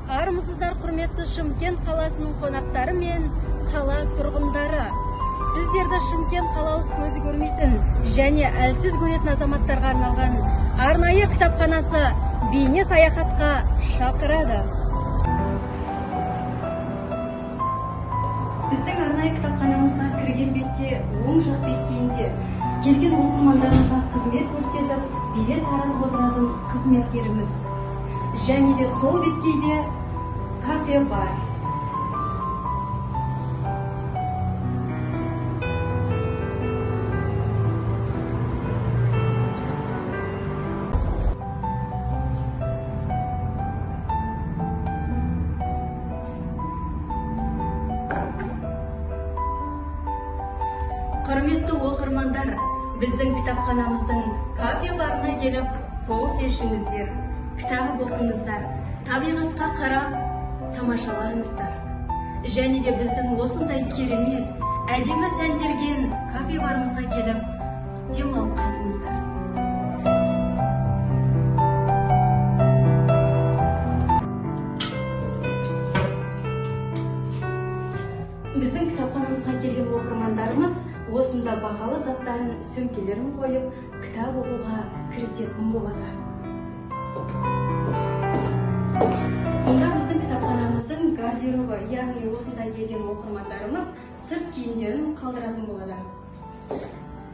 Армысыздар, құрметті Шымкент қаласының қонақтары мен қала тұрғындары. Сіздерді Шымкент қалалық көзі көрмейтін және әлсіз көретін азаматтарға арналған арнайы кітапханасы бейне саяхатқа шақырады. Біздің арнайы кітапханамызға кірген бетте оң жақ беткейінде келген оқырмандарымызға қызмет көрсетіп, билет таратып отыратын қызметкеріміз. Және де сол беткейде кафе бар. Құрметті оқырмандар, біздің кітапханамыздың кафе барына келіп, кофе ішіңіздер, кітап оқыңыздар, табиғатқа қарап тамашалаңыздар. Және де біздің осындай керемет, әдемі сәнделген кафе барымызға келіп, демалып қайтыңыздар. Біздің кітапханамызға келген оқырмандарымыз осында бағалы заттарын, сөмкелерін қойып, кітап оқуға кірісетін болады. Мұнда біздің кітапханамыздың гардеробы, яғни осында келген оқырмандарымыз сырт киімдерін қалдыратын болады.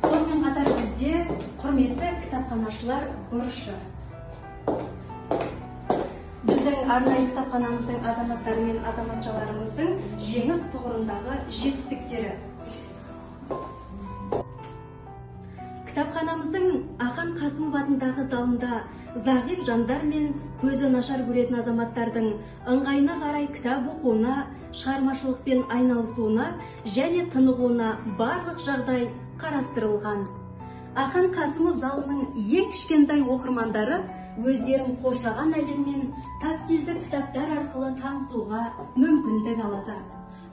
Сонымен қатар бізде құрметті кітапханашылар бұрышы. Біздің арнайы кітапханамыздың азаматтары мен азаматшаларымыздың жеңіс тұғырындағы жетістіктері. Кітапханамыздың Ақан Қасымов атындағы залында зағип жандар мен көзі нашар көретін азаматтардың ыңғайына қарай кітап оқуына, шығармашылықпен айналысуына және тынығуына барлық жағдай қарастырылған. Ақан Қасымов залының ең кішкентай оқырмандары өздерін қоршаған әлеммен тактильді кітаптар арқылы танысуға мүмкіндік алады.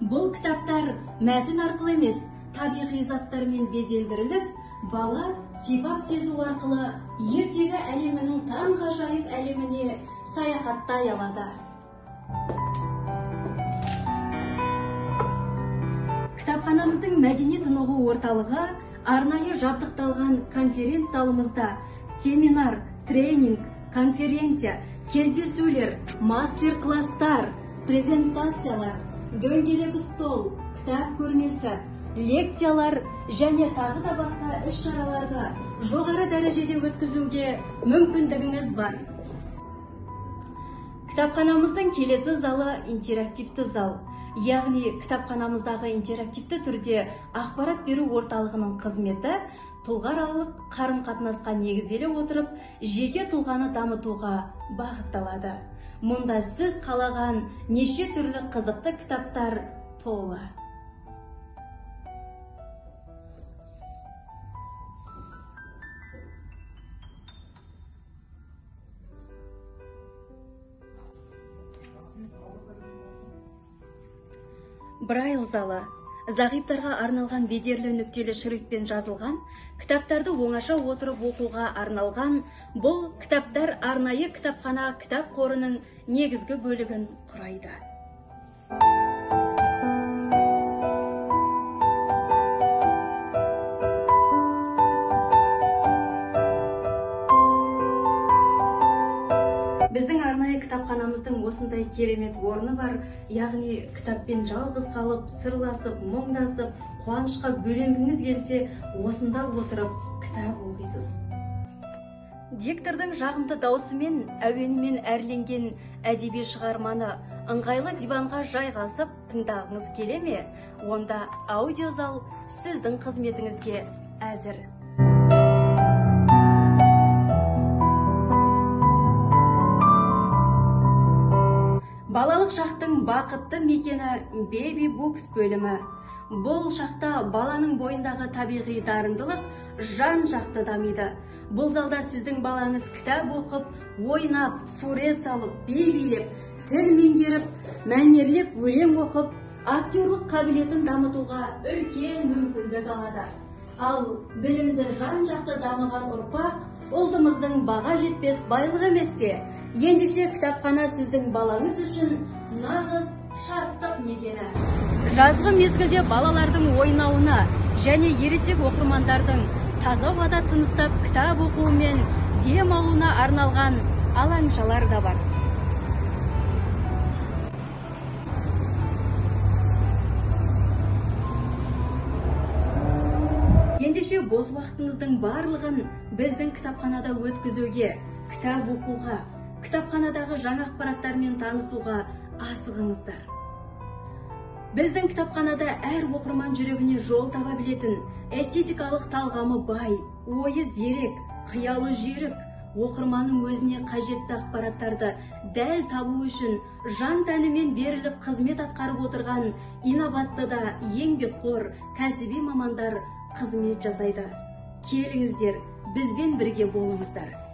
Бұл кітаптар мәтін арқылы емес, табиғи заттармен безендіріліп, бала сипап сезу арқылы ертегі әлемінің таңғажайып әлеміне саяхаттай алады. Кітапханамыздың мәдени тынығу орталығы арнайы жабдықталған конференц залымызда семинар, тренинг, конференция, кездесулер, мастер-класстар, презентациялар, дөңгелек стол, кітап көрмесі, лекциялар және тағы да басқа іс-шараларды жоғары дәрежеде өткізуге мүмкіндігіңіз бар. Кітапханамыздың келесі залы интерактивті зал. Яғни кітапханамыздағы интерактивті түрде ақпарат беру орталығының қызметі тұлғааралық қарым-қатынасқа негізделе отырып, жеке тұлғаны дамытуға бағытталады. Мұнда сіз қалаған неше түрлі қызықты кітаптар толы. Брайл залы. Зағиптарға арналған бедерлі нүктелі шрифтпен жазылған, кітаптарды оңаша отырып оқуға арналған, бұл кітаптар арнайы кітапхана кітап қорының негізгі бөлігін құрайды. Біздің арнайы кітапханамыздың осындай керемет орны бар, яғни кітаппен жалғыз қалып, сырласып, мұңдасып, қуанышқа бөленгіңіз келсе, осында отырып кітап оқисыз. Диктордың жағымды даусымен, әуенімен әрленген әдеби шығарманы ыңғайлы диванға жайғасып тыңдағыңыз келе ме? Онда аудиозал сіздің қызметіңізге әзір. Балалық шақтың бақытты мекені Baby Books бөлімі. Бұл шақта баланың бойындағы табиғи дарындылық жан-жақты дамиды. Бұл залда сіздің балаңыз кітап оқып, ойнап, сурет салып, би-билеп, тіл меңгеріп, мәнерлеп өлең оқып, актерлік қабілетін дамытуға үлкен мүмкіндік алады. Ал білімді жан-жақты дамыған ұрпақ ұлтымыздың баға жетпес байлығы емес пе? Ендеше кітапхана сіздің балаңыз үшін нағыз шаттық мекені. Жазғы мезгілде балалардың ойнауына және ересек оқырмандардың таза ауада тыныстап кітап оқуымен дем алуына арналған алаңшалар да бар. Ендеше бос уақытыңыздың барлығын біздің кітапханада өткізуге, кітап оқуға, кітапханадағы жаңа ақпараттармен танысуға асығыңыздар. Біздің кітапханада әр оқырман жүрегіне жол таба білетін, эстетикалық талғамы бай, ойы зерек, қиялы жүйрік, оқырманның өзіне қажетті ақпараттарды дәл табу үшін жан тәнімен беріліп қызмет атқарып отырған инабатты да еңбекқор кәсіби мамандар қызмет жасайды. Келіңіздер, бізбен бірге болыңыздар.